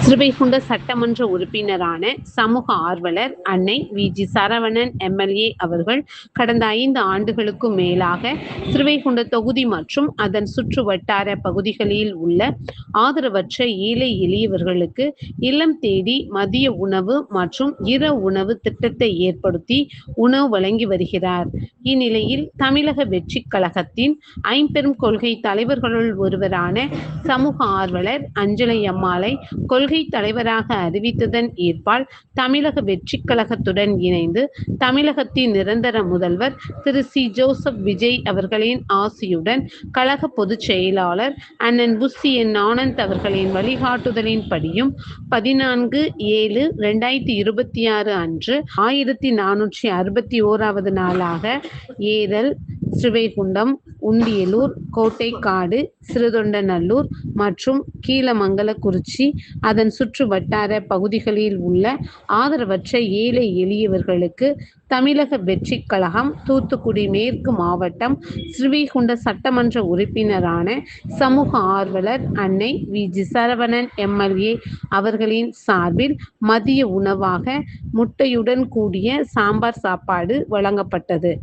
ஸ்ரீவைகுண்ட சட்டமன்ற உறுப்பினரான சமூக ஆர்வலர் அன்னை வி.ஜி. சரவணன் எம்.எல்.ஏ. அவர்கள் கடந்த 5 ஆண்டுகளுக்கும் மேலாக ஸ்ரீவைகுண்ட தொகுதி மற்றும் அதன் சுற்று வட்டார பகுதிகளில் உள்ள ஆதரவற்ற ஏழை எளியவர்களுக்கு இல்லம் தேடி மதிய உணவு மற்றும் இரவு உணவு திட்டத்தை ஏற்படுத்தி உணவு வழங்கி வருகிறார். இந்நிலையில் தமிழக வெற்றிக் கழகத்தின் ஐம்பெரும் கொள்கை தலைவர்களுள் ஒருவரான சமூக ஆர்வலர் அஞ்சலை அம்மாளை கொள்கை தலைவராக அறிவித்ததன் ஏற்பால் தமிழக வெற்றிக் கழகத்துடன் இணைந்து தமிழகத்தின் நிரந்தர முதல்வர் திரு சி. ஜோசப் விஜய் அவர்களின் ஆசியுடன் கழக பொதுச் செயலாளர் அண்ணன் புஸ்ஸி என். ஆனந்த் அவர்களின் வழிகாட்டுதலின்படியும் 14/7/2026 அன்று 1461வது நாளாக ஏதல், ஸ்ரீவைகுண்டம், உண்டியலூர், கோட்டைக்காடு, சிறுதொண்டநல்லூர் மற்றும் கீழமங்கலக்குறிச்சி அதன் சுற்று வட்டார பகுதிகளில் உள்ள ஆதரவற்ற ஏழை எளியவர்களுக்கு தமிழக வெற்றிக் கழகம் தூத்துக்குடி மேற்கு மாவட்டம் ஸ்ரீவைகுண்ட சட்டமன்ற உறுப்பினரான சமூக ஆர்வலர் அன்னை வி.ஜி. சரவணன் எம்.எல்.ஏ. அவர்களின் சார்பில் மதிய உணவாக முட்டையுடன் கூடிய சாம்பார் சாப்பாடு வழங்கப்பட்டது.